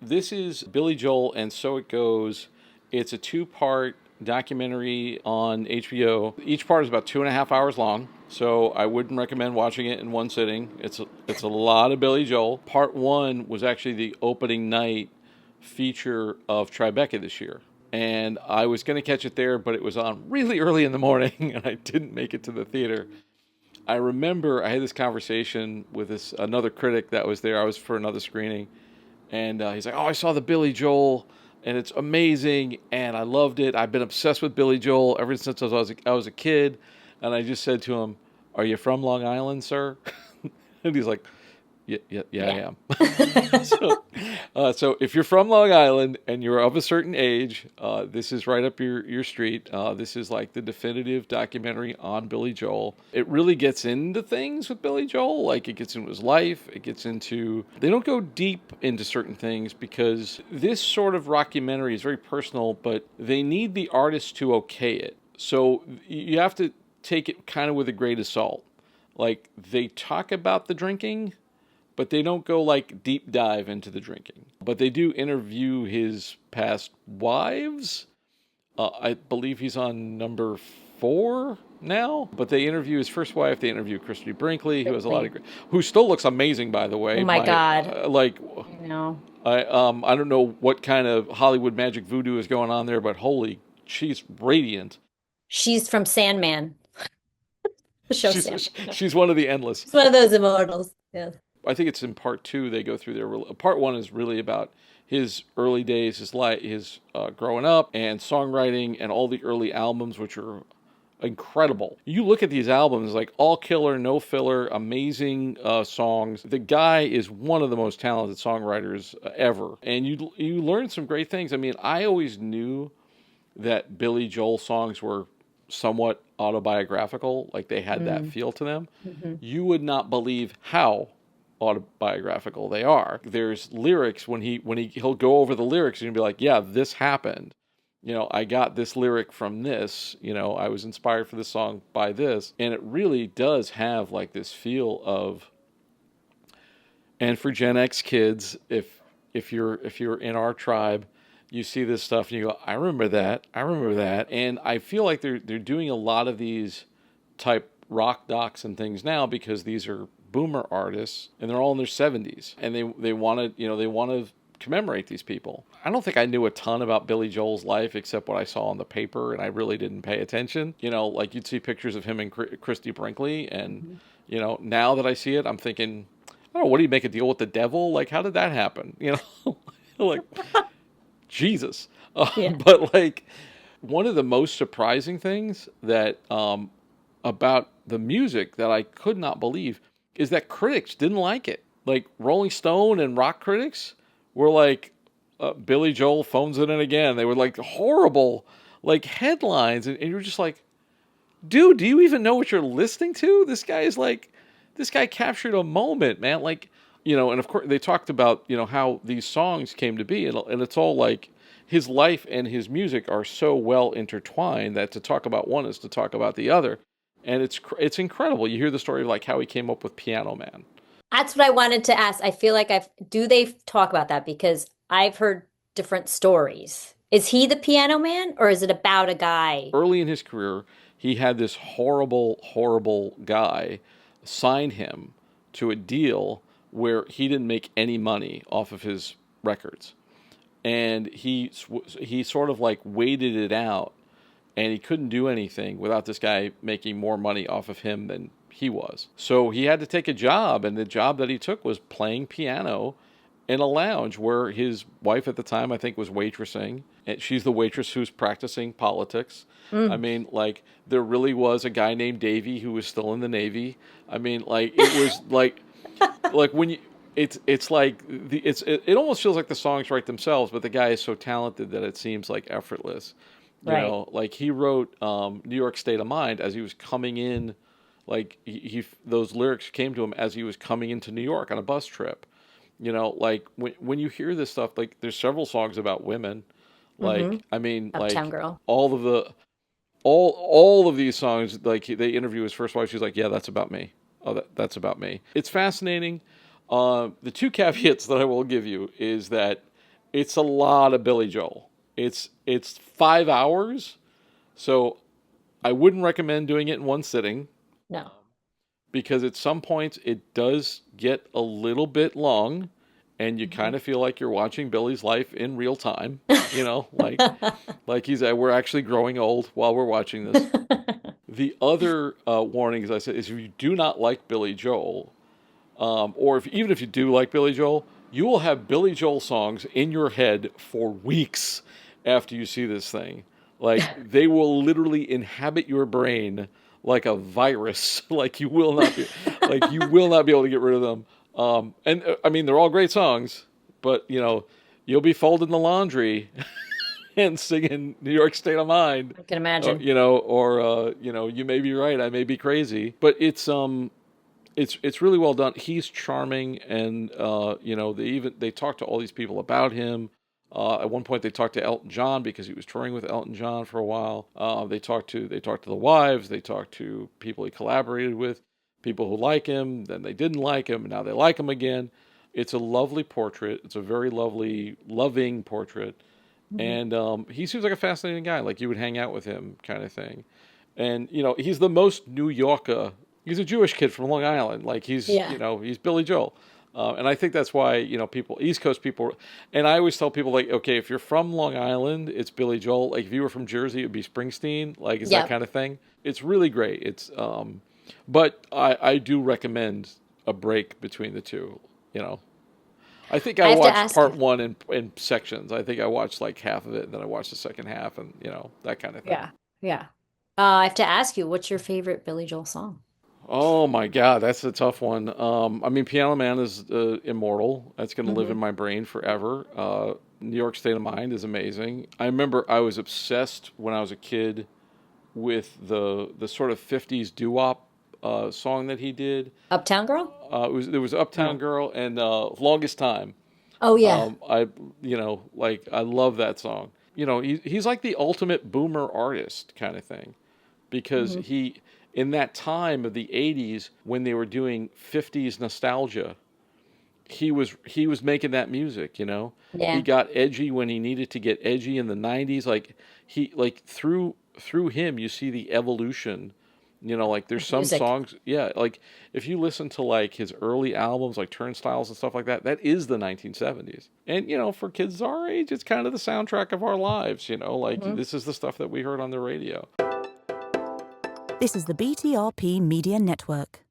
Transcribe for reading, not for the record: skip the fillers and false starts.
This is Billy Joel and So It Goes. It's a two-part documentary on HBO. Each part is about 2.5 hours long, so I wouldn't recommend watching it in one sitting. It's a lot of Billy Joel. Part one was actually the opening night feature of Tribeca this year. And I was going to catch it there, but it was on really early in the morning, and I didn't make it to the theater. I remember I had this conversation with another critic that was there. I was for another screening, and he's like, "Oh, I saw the Billy Joel, and it's amazing, and I loved it. I've been obsessed with Billy Joel ever since I was a kid." And I just said to him, "Are you from Long Island, sir?" And he's like, yeah, I am. So if you're from Long Island and you're of a certain age, this is right up your street. This is like the definitive documentary on Billy Joel. It really gets into things with Billy Joel. Like, it gets into his life. They don't go deep into certain things because this sort of rockumentary is very personal, but they need the artist to okay it. So you have to take it kind of with a grain of salt. Like, they talk about the drinking, but they don't go like deep dive into the drinking. But they do interview his past wives. I believe he's on number 4 now. But they interview his first wife. They interview Christy Brinkley, who has who still looks amazing, by the way. Oh my God! I know. I don't know what kind of Hollywood magic voodoo is going on there, but she's radiant. She's from Sandman. The show Sandman. She's one of the endless. It's one of those immortals. Yeah. I think it's in part 2 they go through part 1 is really about his early days, his life, his growing up and songwriting and all the early albums, which are incredible. You look at these albums, like all killer, no filler, amazing songs. The guy is one of the most talented songwriters ever, and you learn some great things. I mean, I always knew that Billy Joel songs were somewhat autobiographical, like they had that feel to them. Mm-hmm. You would not believe how autobiographical they are. There's lyrics when he'll go over the lyrics and you'll be like, yeah, this happened. I got this lyric from this. I was inspired for this song by this. And it really does have like this feel of, and for Gen X kids, if you're in our tribe, you see this stuff and you go, I remember that. And I feel like they're doing a lot of these type rock docs and things now because these are boomer artists and they're all in their 70s and they want to commemorate these people. I don't think I knew a ton about Billy Joel's life except what I saw on the paper, and I really didn't pay attention. Like you'd see pictures of him and Christy Brinkley, and now that I see it, I'm thinking, oh, what do you make a deal with the devil? Like, how did that happen? Like, Jesus. But like, one of the most surprising things that about the music that I could not believe is that critics didn't like it. Like, Rolling Stone and rock critics were like, Billy Joel phones it in again. They were like horrible, like, headlines. And you're just like, dude, do you even know what you're listening to? This guy captured a moment, man. Like, and of course they talked about, how these songs came to be. And it's all like his life and his music are so well intertwined that to talk about one is to talk about the other. And it's incredible. You hear the story of like how he came up with Piano Man. That's what I wanted to ask. I feel like do they talk about that? Because I've heard different stories. Is he the Piano Man, or is it about a guy? Early in his career, he had this horrible, horrible guy sign him to a deal where he didn't make any money off of his records. And he sort of like waited it out. And he couldn't do anything without this guy making more money off of him than he was. So he had to take a job, and the job that he took was playing piano in a lounge where his wife at the time, I think, was waitressing. And she's the waitress who's practicing politics. I mean, like, there really was a guy named Davey who was still in the Navy. I mean, like, it was like when you... It's like it almost feels like the songs write themselves, but the guy is so talented that it seems like effortless. Like he wrote New York State of Mind as he was coming in, like those lyrics came to him as he was coming into New York on a bus trip. Like when you hear this stuff, like there's several songs about women. Like, I mean, Uptown like Girl. all of these songs, like they interview his first wife. She's like, yeah, that's about me. Oh, that's about me. It's fascinating. The two caveats that I will give you is that It's a lot of Billy Joel. It's 5 hours, so I wouldn't recommend doing it in one sitting No. because at some points it does get a little bit long, and you kind of feel like you're watching Billy's life in real time. You know, like we're actually growing old while we're watching this. The other warning, as I said, is if you do not like Billy Joel, or even if you do like Billy Joel, you will have Billy Joel songs in your head for weeks after you see this thing. Like they will literally inhabit your brain like a virus. Like you will not be able to get rid of them. I mean, they're all great songs, but you'll be folding the laundry and singing New York State of Mind. I can imagine. You may be right, I may be crazy, but it's really well done. He's charming, and they talk to all these people about him. At one point, they talked to Elton John because he was touring with Elton John for a while. They talked to the wives. They talked to people he collaborated with, people who like him. Then they didn't like him, and now they like him again. It's a lovely portrait. It's a very lovely, loving portrait, and he seems like a fascinating guy. Like you would hang out with him, kind of thing. And he's the most New Yorker. He's a Jewish kid from Long Island. Like he's Billy Joel. And I think that's why, people, East Coast people, and I always tell people, like, okay, if you're from Long Island, it's Billy Joel. Like, if you were from Jersey, it would be Springsteen. Like, it's that kind of thing. It's really great. It's, but I do recommend a break between the two, I think I watched part one in sections. I think I watched like half of it, and then I watched the second half, and, that kind of thing. Yeah. Yeah. I have to ask you, what's your favorite Billy Joel song? Oh my God, that's a tough one. I mean, Piano Man is immortal. That's going to live in my brain forever. New York State of Mind is amazing. I remember I was obsessed when I was a kid with the sort of 50s doo-wop song that he did. Uptown Girl? There was Uptown Girl and Longest Time. Oh yeah. I love that song. He's like the ultimate boomer artist kind of thing, because he, in that time of the 80s when they were doing 50s nostalgia, he was making that music, Yeah. He got edgy when he needed to get edgy in the 90s. Like through him you see the evolution. Like there's some songs, like if you listen to like his early albums like Turnstiles and stuff like that, that is the 1970s. And for kids our age, it's kind of the soundtrack of our lives, this is the stuff that we heard on the radio. This is the BTRP Media Network.